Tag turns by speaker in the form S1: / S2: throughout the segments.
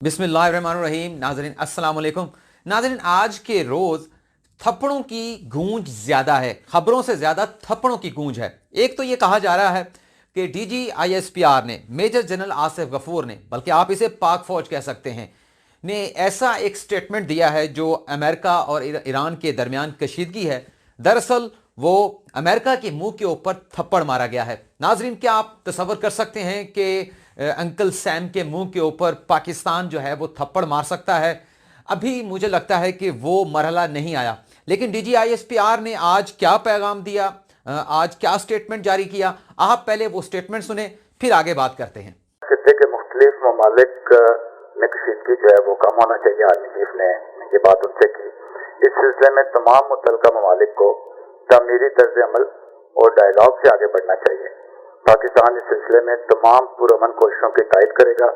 S1: बिस्मिल्लाहिर्रहमानिर्रहीम। नाज़रीन अस्सलाम वालेकुम। नाज़रीन, आज के रोज़ थप्पड़ों की गूंज ज़्यादा है, खबरों से ज़्यादा थप्पड़ों की गूंज है। एक तो ये कहा जा रहा है कि DGISPR ने, मेजर जनरल आसिफ गफूर ने, बल्कि आप इसे पाक फौज कह सकते हैं, ने ऐसा एक स्टेटमेंट दिया है जो अमेरिका और ईरान के दरमियान कशीदगी है, दरअसल वो अमेरिका के मुंह के ऊपर थप्पड़ मारा गया है। नाजरीन, क्या आप तसव्वुर कर सकते हैं कि अंकल सैम के मुंह के ऊपर पाकिस्तान जो है वो थप्पड़ मार सकता है? अभी मुझे लगता है कि वो मरहला नहीं आया, लेकिन DGISPR ने आज क्या पैगाम दिया, आज क्या स्टेटमेंट जारी किया, आप पहले वो स्टेटमेंट सुने, फिर आगे बात करते हैं।
S2: खित्ते के मुख्तलिफ ममालिक में कशीदगी जो है वो कम होना चाहिए। आर्मी चीफ ने ये बात उनसे की। इस सिलसिले में तमाम मुतलका ममालिक को तमीरी तर्ज अमल और डायलॉग से आगे बढ़ना चाहिए। पाकिस्तान इस सिलसिले में तमाम पुरअमन कोशिशों की तायद करेगा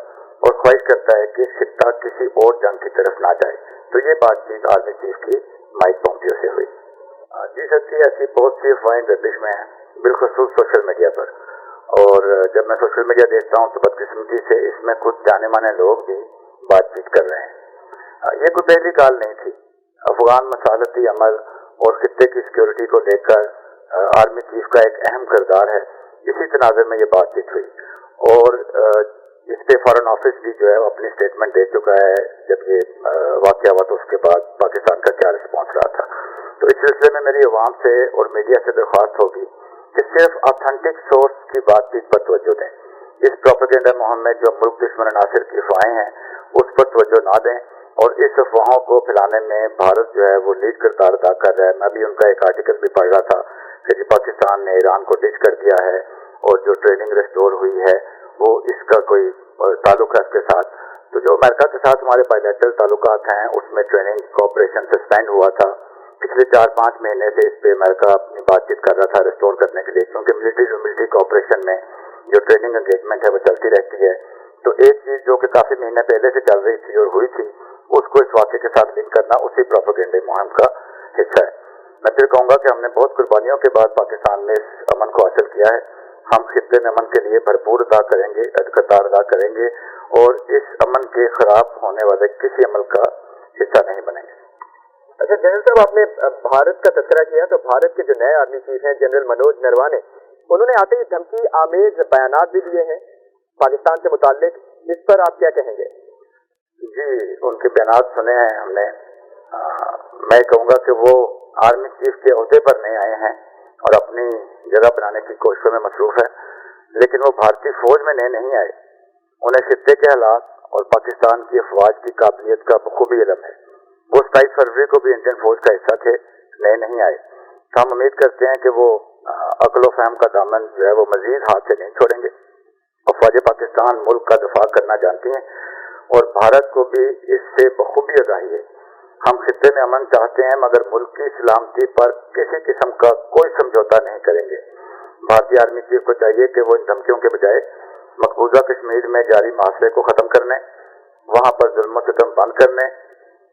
S2: और ख्वाहिश करता है कि खित्ता किसी और जंग की तरफ ना जाए। तो ये बातचीत आर्मी चीफ की माइक पोम्पियो से हुई। जी सच्ची, ऐसी बहुत सी अफवाहें गर्दिश में हैं, बिलखुसूस सोशल मीडिया पर। और जब मैं सोशल मीडिया देखता हूँ तो बदकिस्मती से इसमें कुछ जाने माने लोग भी बातचीत कर रहे हैं। ये कोई पहली काल नहीं थी। अफगान मसालती अमल और खित्ते की सिक्योरिटी को लेकर आर्मी चीफ का एक अहम किरदार है। इसी तनाज़ुर में ये बातचीत हुई और इस पे फॉरेन ऑफिस भी जो है वो अपनी स्टेटमेंट दे चुका है। जब ये वाक़या हुआ तो उसके बाद पाकिस्तान का क्या रिस्पॉन्स रहा था। तो इस सिलसिले में मेरी अवाम से और मीडिया से दरख्वास्त होगी कि सिर्फ ऑथेंटिक सोर्स की बातचीत पर तवज्जो दें। इस प्रोपेगेंडा मुहिम में जो मुल्क दुश्मन नासिर की अफवाहें हैं उस पर तवज्जो ना दें और इस अफवाहों को फैलाने में भारत जो है वो लीड किरदार अदा कर रहा है। मैं भी उनका एक आर्टिकल भी पढ़ रहा था कि जी पाकिस्तान ने ईरान को डिच कर दिया है और जो ट्रेनिंग रिस्टोर हुई है वो इसका कोई ताल्लुक है इसके साथ। तो जो अमेरिका के साथ हमारे बायलैटरल ताल्लुकात हैं उसमें ट्रेनिंग कोऑपरेशन सस्पेंड हुआ था। पिछले 4-5 महीने से इस पे अमेरिका अपनी बातचीत कर रहा था रिस्टोर करने के लिए, क्योंकि मिलिट्री टू मिलिट्री कोऑपरेशन में जो ट्रेनिंग एंगेजमेंट है वो चलती रहती है। तो एक चीज जो कि काफी महीने पहले से चल रही थी और हुई थी, उसको इस वाक़े के साथ लिंक करना उसी प्रोपेगेंडे मुहिम का हिस्सा है। मैं फिर कहूँगा कि हमने बहुत कुर्बानियों के बाद पाकिस्तान में इस अमन को हासिल किया है। हम खित्ते में अमन के लिए भरपूर अदा करेंगे, किरदार अदा करेंगे और इस अमन के खराब होने वाले किसी अमल का हिस्सा नहीं बनेंगे।
S3: अच्छा जनरल साहब, आपने भारत का तस्करा किया तो भारत के जो नए आर्मी चीफ हैं जनरल मनोज नरवाने, उन्होंने आते ही धमकी आमेज बयानात भी दिए हैं पाकिस्तान से मुताल्लिक। इस पर आप क्या कहेंगे?
S2: जी, उनके बयानात सुने हैं हमने। मैं कहूँगा कि वो आर्मी चीफ के ओहदे पर नहीं आए हैं और अपनी जगह बनाने की कोशिशों में मसरूफ है, लेकिन वो भारतीय फौज में नहीं आए। उन्हें खित्ते के हालात और पाकिस्तान की अफवाज की काबिलियत का बखूबी इल्म है। वो 27 फरवरी को भी इंडियन फौज का हिस्सा थे, नहीं आए। तो हम उम्मीद करते हैं कि वो अक्ल व फहम का दामन जो है वो मजीद हाथ से नहीं छोड़ेंगे। अफवाज पाकिस्तान मुल्क का दफा करना जानती हैं और भारत को भी इससे बखूबी आगाही है। हम खित्ते में अमन चाहते हैं मगर मुल्क की सलामती पर किसी किस्म का कोई समझौता नहीं करेंगे। भारतीय आर्मी चीफ को चाहिए कि वो इन धमकियों के बजाय मकबूजा कश्मीर में जारी मासले को खत्म करने, वहां पर जुल्म सितम बंद करने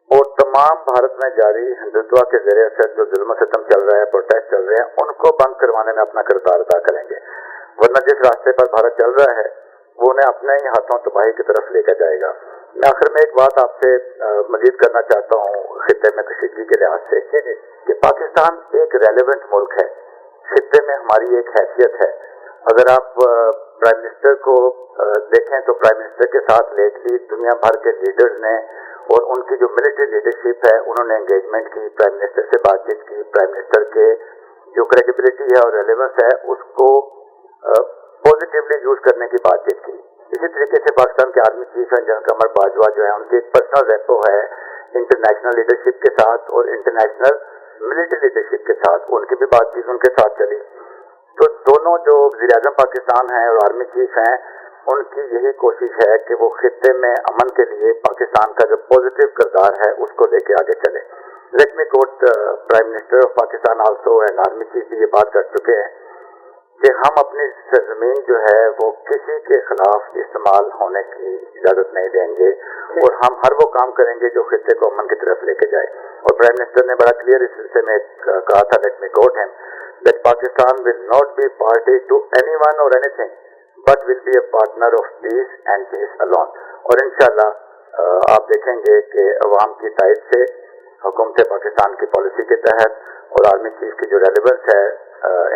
S2: और तमाम भारत में जारी हिंदुत्व के जरिए असर जो जुल्म सितम चल रहा है, प्रोटेस्ट चल रहे हैं, उनको बंद करवाने में अपना किरदार अदा करेंगे। वरना जिस रास्ते पर भारत चल रहा है वो उन्हें अपने ही हाथों तबाही की तरफ लेकर जाएगा। मैं आखिर में एक बात आपसे मजीद करना चाहता हूँ खित्ते में कशीदगी के लिहाज से कि पाकिस्तान एक रेलेवेंट मुल्क है। खित्ते में हमारी एक हैसियत है। अगर आप प्राइम मिनिस्टर को देखें तो प्राइम मिनिस्टर के साथ लेटली दुनिया भर के लीडर्स ने और उनकी जो मिलिट्री लीडरशिप है उन्होंने एंगेजमेंट की, प्राइम मिनिस्टर से बातचीत की, प्राइम मिनिस्टर के जो क्रेडिबिलिटी है और रेलेवेंस है उसको पॉजिटिवली यूज करने की बातचीत की। इसी तरीके से पाकिस्तान के आर्मी चीफ हैं जनरल कमर बाजवा जो है, उनकी एक पर्सनल रेपो है इंटरनेशनल लीडरशिप के साथ और इंटरनेशनल मिलिट्री लीडरशिप के साथ, उनकी भी बातचीत उनके साथ चली। तो दोनों जो वज़ीर-ए-आज़म पाकिस्तान हैं और आर्मी चीफ हैं उनकी यही कोशिश है कि वो खित्ते में अमन के लिए पाकिस्तान का जो पॉजिटिव किरदार है उसको लेके आगे चले। Let me quote prime minister of Pakistan also and army chief भी ये बात कर चुके हैं कि हम अपनी सरजमीन जो है वो किसी के खिलाफ इस्तेमाल होने की इजाजत नहीं देंगे और हम हर वो काम करेंगे जो खित्ते को अमन की तरफ लेके जाए। और प्राइम मिनिस्टर ने बड़ा क्लियर इस सिलसिले में कहा था, let me quote him, that Pakistan will not be party to anyone or anything but will be a partner of peace and peace alone। और इंशाल्लाह आप देखेंगे कि अवाम की तायद से हुकूमत पाकिस्तान की पॉलिसी के तहत और आर्मी चीफ की जो रेलेवेंस है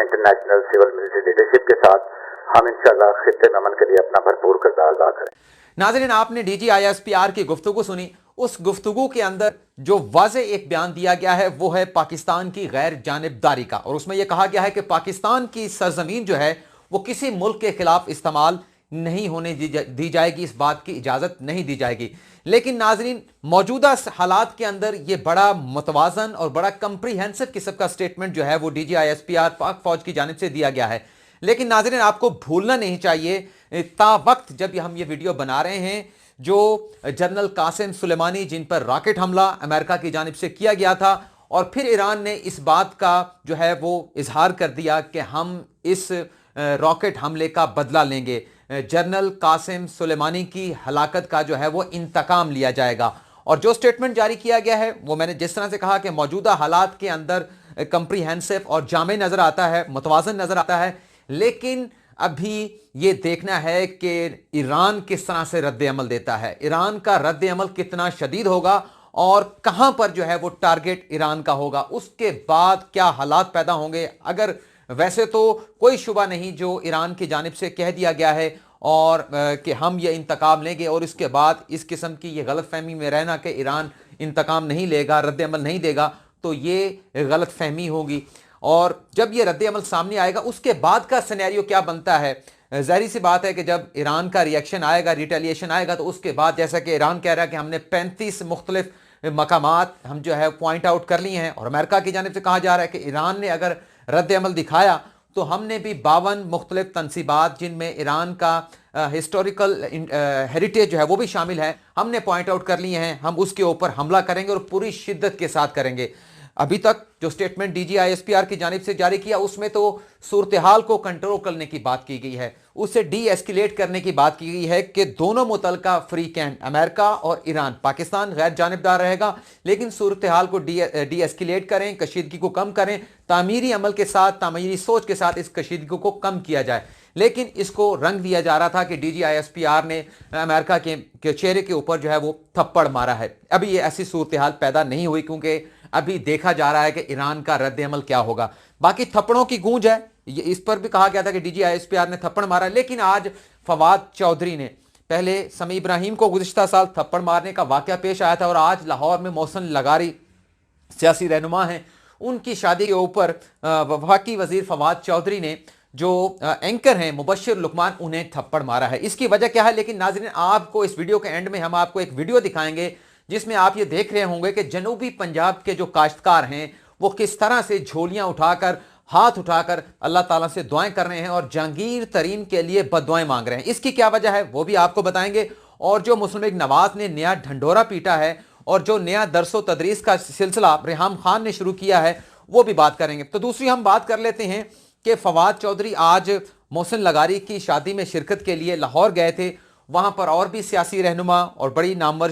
S2: इंटरनेशनल सिविल मिलिट्री लीडरशिप के साथ, हम इंशाल्लाह खित्ते में अमन के लिए अपना भरपूर किरदार अदा करें।
S1: नाज़रीन, आपने डीजी ISPR की गुफ्तगू सुनी। उस गुफ्तगू के अंदर जो वाज़े एक बयान दिया गया है वो है पाकिस्तान की गैर जानिबदारी का, और उसमें यह कहा गया है कि पाकिस्तान की सरजमीन जो है वो किसी मुल्क के खिलाफ इस्तेमाल नहीं होने दी जाएगी, इस बात की इजाज़त नहीं दी जाएगी। लेकिन नाजरीन, मौजूदा हालात के अंदर ये बड़ा मुतवाज़न और बड़ा कंप्रीहेंसिव किस्म का स्टेटमेंट जो है वो डीजी ISPR पाक फौज की जानिब से दिया गया है। लेकिन नाजरीन, आपको भूलना नहीं चाहिए, ता वक्त जब हम ये वीडियो बना रहे हैं, जो जनरल कासिम सुलेमानी जिन पर रॉकेट हमला अमेरिका की जानिब से किया गया था, और फिर ईरान ने इस बात का जो है वो इजहार कर दिया कि हम इस रॉकेट हमले का बदला लेंगे, जनरल कासिम सुलेमानी की हलाकत का जो है वो इंतकाम लिया जाएगा। और जो स्टेटमेंट जारी किया गया है वो मैंने जिस तरह से कहा कि मौजूदा हालात के अंदर कंप्रीहेंसिव और जामे नज़र आता है, मुतवाज़न नज़र आता है, लेकिन अभी ये देखना है कि ईरान किस तरह से रद्द अमल देता है, ईरान का रद्द अमल कितना शदीद होगा और कहां पर जो है वो टारगेट ईरान का होगा, उसके बाद क्या हालात पैदा होंगे। अगर वैसे तो कोई शुबा नहीं जो ईरान की जानिब से कह दिया गया है और कि हम ये इंतकाम लेंगे, और इसके बाद इस किस्म की ये गलत फहमी में रहना कि ईरान इंतकाम नहीं लेगा, रद्द अमल नहीं देगा, तो ये गलत फहमी होगी। और जब ये रद्द अमल सामने आएगा उसके बाद का सिनेरियो क्या बनता है, ज़ाहिर सी बात है कि जब ईरान का रिएक्शन आएगा, रिटेलिएशन आएगा, तो उसके बाद जैसा कि ईरान कह रहा है कि हमने 35 मुख्तलिफ मकामात हम जो है पॉइंट आउट कर लिए हैं, और अमेरिका की जानिब से कहा जा रहा है कि ईरान ने अगर रद्द अमल दिखाया तो हमने भी 52 मुख्तलिफ तनसीबात जिनमें ईरान का हिस्टोरिकल हेरिटेज जो है वो भी शामिल है, हमने पॉइंट आउट कर लिए हैं, हम उसके ऊपर हमला करेंगे और पूरी शिद्दत के साथ करेंगे। अभी तक जो स्टेटमेंट डीजी ISPR की जानिब से जारी किया उसमें तो सूरत हाल को कंट्रोल करने की बात की गई है, उसे डी एस्केलेट करने की बात की गई है कि दोनों मुतलका फ्री कैंप अमेरिका और ईरान, पाकिस्तान गैर जानिबदार रहेगा, लेकिन सूरत हाल को डी एस्केलेट करें, कशीदगी को कम करें, तामीरी अमल के साथ, तामीरी सोच के साथ इस कशीदगी को कम किया जाए। लेकिन इसको रंग दिया जा रहा था कि डीजी ISPR ने अमेरिका के चेहरे के ऊपर जो है वो थप्पड़ मारा है। अभी ये ऐसी सूरत हाल पैदा नहीं हुई, क्योंकि अभी देखा जा रहा है कि ईरान का रद्द अमल क्या होगा। बाकी थप्पड़ों की गूंज है, इस पर भी कहा गया था कि डीजी ISPR ने थप्पड़ मारा, लेकिन आज फवाद चौधरी ने, पहले समी इब्राहिम को गुज़िश्ता साल थप्पड़ मारने का वाक़या पेश आया था, और आज लाहौर में मोहसिन लगारी सियासी रहनुमा हैं, उनकी शादी के ऊपर वफाकी वजीर फवाद चौधरी ने, जो एंकर हैं मुबश्शिर लुकमान, उन्हें थप्पड़ मारा है। इसकी वजह क्या है, लेकिन नाज़रीन आपको इस वीडियो के एंड में हम आपको एक वीडियो दिखाएंगे जिसमें आप ये देख रहे होंगे कि जनूबी पंजाब के जो काश्तकार हैं वो किस तरह से झोलियां उठाकर, हाथ उठाकर अल्लाह ताला से दुआएं कर रहे हैं और जहांगीर तरीन के लिए बददुआएं मांग रहे हैं। इसकी क्या वजह है वो भी आपको बताएंगे, और जो मुस्लिम लीग नवाज ने नया ढंढोरा पीटा है और जो नया दरसो तदरीस का सिलसिला रेहाम खान ने शुरू किया है वो भी बात करेंगे। तो दूसरी हम बात कर लेते हैं कि फवाद चौधरी आज मोहसिन लगारी की शादी में शिरकत के लिए लाहौर गए थे, वहां पर और भी सियासी रहनुमा और बड़ी नामवर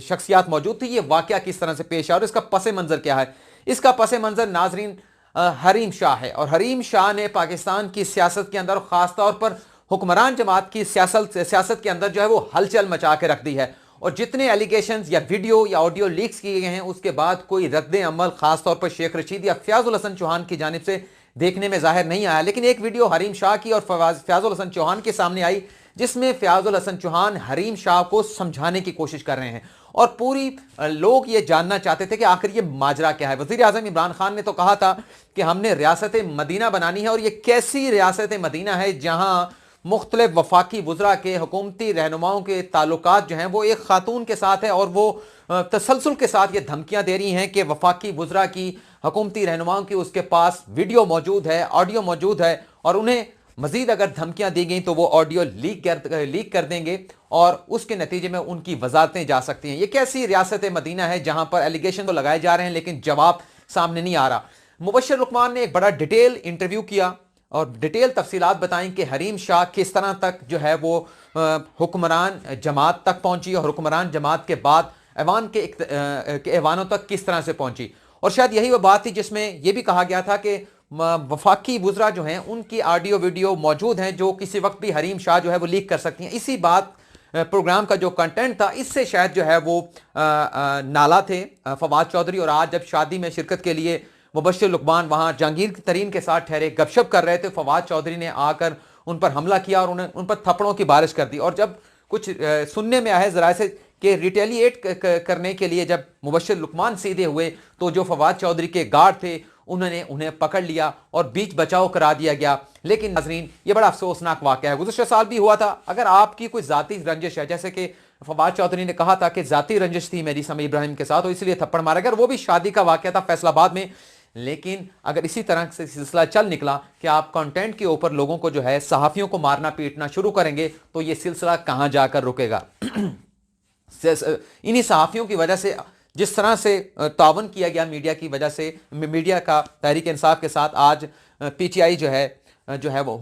S1: शख्सियात मौजूद थी। ये वाकया किस तरह से पेश आया और इसका पस मंज़र क्या है? इसका पस मंज़र नाजरीन हरीम शाह है, और हरीम शाह ने पाकिस्तान की सियासत के अंदर, ख़ासतौर पर हुक्मरान जमात की सियासत के अंदर जो है वो हलचल मचा के रख दी है। और जितने एलिगेशंस या वीडियो या ऑडियो लीक्स किए गए हैं उसके बाद कोई रद्द अमल ख़ासतौर पर शेख रशीद या फयाजुल हसन चौहान की जानिब से देखने में जाहिर नहीं आया। लेकिन एक वीडियो हरीम शाह की और फयाजुल हसन चौहान के सामने आई जिसमें फयाजुल हसन चौहान हरीम शाह को समझाने की कोशिश कर रहे हैं, और पूरी लोग ये जानना चाहते थे कि आखिर ये माजरा क्या है। वज़ीर आज़म इमरान खान ने तो कहा था कि हमने रियासत मदीना बनानी है, और ये कैसी रियासत मदीना है जहां मुख्तलिफ वफाकी वज़रा के, हुकूमती रहनुमाओं के ताल्लुकात जो हैं वो एक खातून के साथ है, और वो तसलसल के साथ ये धमकियां दे रही हैं कि वफाकी वज़रा की, हुकूमती रहनुमाओं की उसके पास वीडियो मौजूद है, ऑडियो मौजूद है, और उन्हें मजीद अगर धमकियां दी गई तो वो ऑडियो लीक कर देंगे और उसके नतीजे में उनकी वजारतें जा सकती हैं। ये कैसी रियासत मदीना है जहां पर एलिगेशन तो लगाए जा रहे हैं लेकिन जवाब सामने नहीं आ रहा। मुबश्शिर लुकमान ने एक बड़ा डिटेल इंटरव्यू किया और डिटेल तफसीलात बताई कि हरीम शाह किस तरह तक जो है वो हुक्मरान जमात तक पहुंची, और हुक्मरान जमात के बाद ऐवान के ऐवानों तक किस तरह से पहुंची। और शायद यही वो बात थी जिसमें यह भी कहा गया था कि वफाकी वज़रा जो हैं उनकी ऑडियो वीडियो मौजूद हैं जो किसी वक्त भी हरीम शाह जो है वो लीक कर सकती हैं। इसी बात प्रोग्राम का जो कंटेंट था इससे शायद जो है वो नाला थे फवाद चौधरी। और आज जब शादी में शिरकत के लिए मुबश्शिर लुकमान वहां जहांगीर तरीन के साथ ठहरे गपशप कर रहे थे, फवाद चौधरी ने आकर उन पर हमला किया और उन्हें उन पर थप्पड़ों की बारिश कर दी। और जब कुछ सुनने में आया जरा से कि रिटेलिएट करने के लिए जब मुबश्शिर लुकमान सीधे हुए तो जो फवाद चौधरी के गार्ड थे उन्होंने उन्हें पकड़ लिया और बीच बचाव करा दिया गया। लेकिन नाज़रीन ये बड़ा अफसोसनाक वाक़या है, गुज़श्ता साल भी हुआ था। अगर आपकी कोई ज़ाती रंजिश है, जैसे कि फवाद चौधरी ने कहा था कि ज़ाती रंजिश थी मेरी समी इब्राहिम के साथ तो इसलिए थप्पड़ मारा गया, वो भी शादी का वाक़या था फैसलाबाद में। लेकिन अगर इसी तरह से सिलसिला चल निकला कि आप कंटेंट के ऊपर लोगों को जो है सहाफ़ियों को मारना पीटना शुरू करेंगे तो ये सिलसिला कहाँ जाकर रुकेगा। इन्हीं सहाफ़ियों की वजह से जिस तरह से तावन किया गया मीडिया की वजह से, मीडिया का तहरीक इंसाफ के साथ आज पीटीआई जो है वो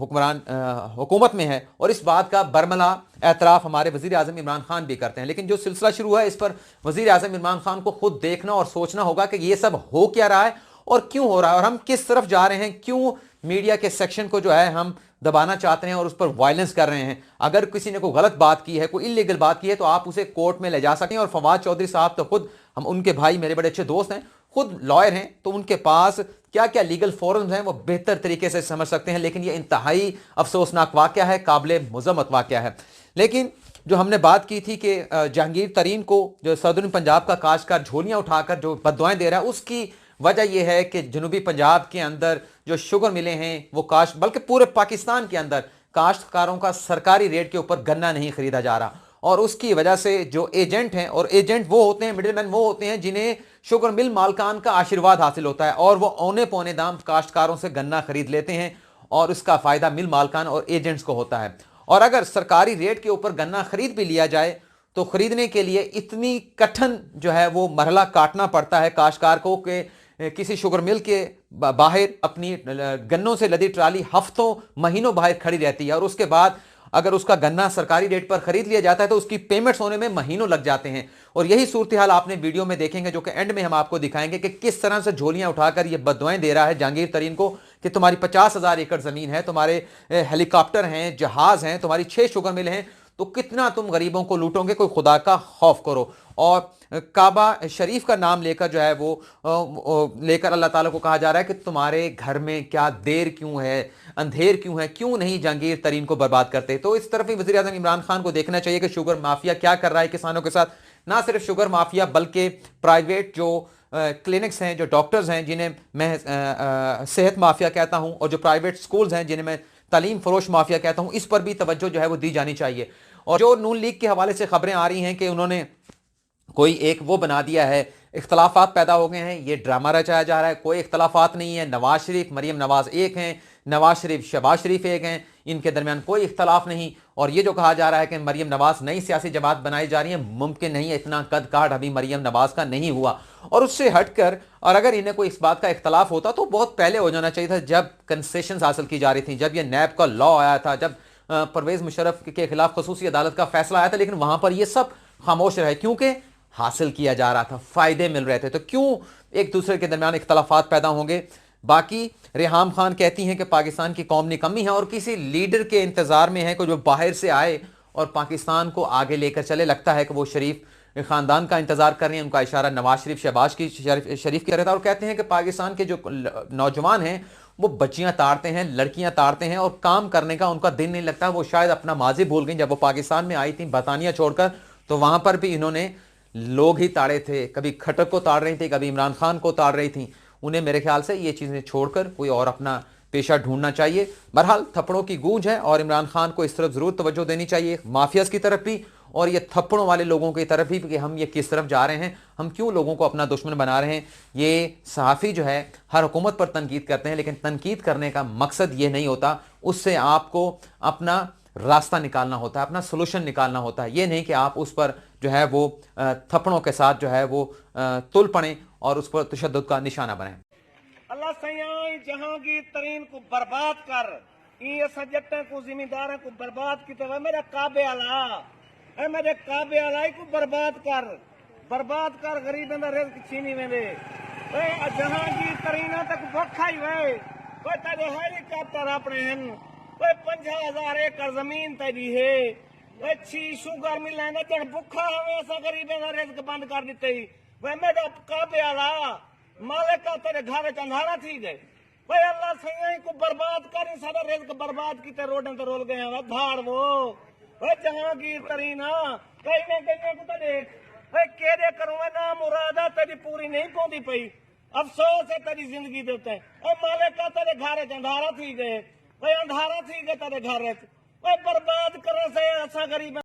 S1: हुकूमत में है और इस बात का बरमला एतराफ़ हमारे वज़ीर आज़म इमरान खान भी करते हैं। लेकिन जो सिलसिला शुरू हुआ है इस पर वज़ीर आज़म इमरान खान को खुद देखना और सोचना होगा कि ये सब हो क्या रहा है और क्यों हो रहा है और हम किस तरफ जा रहे हैं, क्यों मीडिया के सेक्शन को जो है हम दबाना चाहते हैं और उस पर वायलेंस कर रहे हैं। अगर किसी ने कोई गलत बात की है, कोई इलीगल बात की है तो आप उसे कोर्ट में ले जा सकते हैं। और फवाद चौधरी साहब तो खुद, हम उनके भाई मेरे बड़े अच्छे दोस्त हैं, खुद लॉयर हैं, तो उनके पास क्या क्या लीगल फोरम्स हैं वो बेहतर तरीके से समझ सकते हैं। लेकिन ये इंतहाई अफसोसनाक वाक़या है, काबिल मज़म्मत वाक़या है। लेकिन जो हमने बात की थी कि जहांगीर तरीन को जो सदरुन पंजाब का काश्तकार झोलियाँ उठाकर जो बददुआएं दे रहा है उसकी वजह यह है कि जनूबी पंजाब के अंदर जो शुगर मिले हैं वो बल्कि पूरे पाकिस्तान के अंदर काश्तकारों का सरकारी रेट के ऊपर गन्ना नहीं खरीदा जा रहा और उसकी वजह से जो एजेंट हैं, और एजेंट वो होते हैं, मिडिलमैन वो होते हैं जिन्हें शुगर मिल मालकान का आशीर्वाद हासिल होता है और वो औने पौने दाम काश्तकारों से गन्ना खरीद लेते हैं और उसका फ़ायदा मिल मालकान और एजेंट्स को होता है। और अगर सरकारी रेट के ऊपर गन्ना खरीद भी लिया जाए तो खरीदने के लिए इतनी कठिन जो है वो मरहला काटना पड़ता है काश्तकार को कि किसी शुगर मिल के बाहर अपनी गन्नों से लदी ट्राली हफ्तों महीनों बाहर खड़ी रहती है और उसके बाद अगर उसका गन्ना सरकारी रेट पर खरीद लिया जाता है तो उसकी पेमेंट्स होने में महीनों लग जाते हैं। और यही सूरत हाल आपने वीडियो में देखेंगे जो कि एंड में हम आपको दिखाएंगे कि किस तरह से झोलियां उठाकर ये बददुआएं दे रहा है जहांगीर तरीन को कि तुम्हारी 50,000 एकड़ जमीन है, तुम्हारे हेलीकॉप्टर हैं, जहाज हैं, तुम्हारी 6 शुगर मिल हैं, तो कितना तुम गरीबों को लूटोगे, कोई खुदा का खौफ करो। और काबा शरीफ का नाम लेकर जो है वो लेकर अल्लाह ताला को कहा जा रहा है कि तुम्हारे घर में क्या देर क्यों है, अंधेर क्यों है, क्यों नहीं जहांगीर तरीन को बर्बाद करते। तो इस तरफ ही वज़ीर आज़म इमरान खान को देखना चाहिए कि शुगर माफिया क्या कर रहा है किसानों के साथ। ना सिर्फ शुगर माफिया बल्कि प्राइवेट जो क्लिनिक्स हैं, जो डॉक्टर्स हैं जिन्हें मैं सेहत माफिया कहता हूँ, और जो प्राइवेट स्कूल्स हैं जिन्हें मैं तालीम फरोश माफिया कहता हूँ, इस पर भी तवज्जो जो है वो दी जानी चाहिए। और जो नून लीग के हवाले से खबरें आ रही हैं कि उन्होंने कोई एक वो बना दिया है, इख्तलाफात पैदा हो गए हैं, ये ड्रामा रचाया जा रहा है, कोई इख्तलाफात नहीं है। नवाज शरीफ मरीम नवाज एक हैं, नवाज शरीफ शहबाज शरीफ एक हैं, इनके दरमियान कोई इख्तलाफ नहीं। और ये जो कहा जा रहा है कि मरीम नवाज नई सियासी जमात बनाई जा रही है, मुमकिन नहीं है, इतना कद काठ अभी मरीम नवाज का नहीं हुआ। और उससे हटकर और अगर इन्हें कोई इस बात का इख्तलाफ होता तो बहुत पहले हो जाना चाहिए था, जब कंसेशन हासिल की जा रही थी, जब यह नैब का लॉ आया था, जब परवेज मुशर्रफ के खिलाफ खसूसी अदालत का फैसला आया था। लेकिन वहां पर यह सब खामोश रहे क्योंकि हासिल किया जा रहा था, फायदे मिल रहे थे, तो क्यों एक दूसरे के दरमियान इख्तलाफात पैदा होंगे। बाकी रेहाम खान कहती हैं कि पाकिस्तान की कौम निकम्मी है और किसी लीडर के इंतजार में है कि जो बाहर से आए और पाकिस्तान को आगे लेकर चले। लगता है कि वो शरीफ खानदान का इंतजार कर रहे हैं। उनका इशारा नवाज शरीफ शहबाज की शरीफ की रहता है और कहते हैं कि पाकिस्तान के जो नौजवान हैं वो बच्चियां ताड़ते हैं, लड़कियां ताड़ते हैं और काम करने का उनका दिन नहीं लगता। वो शायद अपना माजी भूल गई। जब वो पाकिस्तान में आई थी बरतानिया छोड़कर, तो वहां पर भी इन्होंने लोग ही ताड़े थे, कभी खट्टर को ताड़ रही थी, कभी इमरान खान को ताड़ रही थी। उन्हें मेरे ख्याल से ये चीज़ें छोड़कर कोई और अपना पेशा ढूंढना चाहिए। बहरहाल थप्पड़ों की गूंज है और इमरान खान को इस तरफ ज़रूर तवज्जो देनी चाहिए, माफियाज की तरफ भी और ये थप्पड़ों वाले लोगों की तरफ भी, कि हम ये किस तरफ जा रहे हैं, हम क्यों लोगों को अपना दुश्मन बना रहे हैं। ये सहाफ़ी जो है हर हुकूमत पर तनकीद करते हैं, लेकिन तनकीद करने का मकसद ये नहीं होता, उससे आपको अपना रास्ता निकालना होता है, अपना सोल्यूशन निकालना होता है। ये नहीं कि आप उस पर जो है वो थप्पड़ों के साथ जो है वो तुल पड़ें और उस पर तशद्दुद का निशाना बने।
S4: अल्लाह सयाई जहांगीर तरीन को बर्बाद कर, ये सजटे को जिम्मेदार को बर्बाद की तरह मेरा काबे अला, मेरे काबे अलाई को बर्बाद कर गरीबों का रिज़्क़ छीनी वेंदे। जहांगीर तरीन तक भुखा ही वे, कोई तेरे हेलीकॉप्टर अपने हैं, कोई 50,000 एकड़ जमीन तेरी है, अच्छी शुगर मिलेंगे जन भुखा हमें ऐसा गरीबे का रिस्क बंद कर देते ही वे मेरा काबे आला मालिक का तेरे घर अंधारा थी गए भाई अल्लाह सही को बर्बाद कर सारा रिस्क बर्बाद किते रोडन तो रोल गए हैं धाड़ वो जहांगीर तरीना कहीं ना कहीं को तो देख भाई केरे करूँ ना मुरादा तेरी पूरी नहीं पौंदी पई अफसोस है तेरी जिंदगी दे उत्ते और मालिक का तेरे घर अंधारा थी गए भाई अंधारा थी गए तेरे घर बर्बाद करे से ऐसा गरीब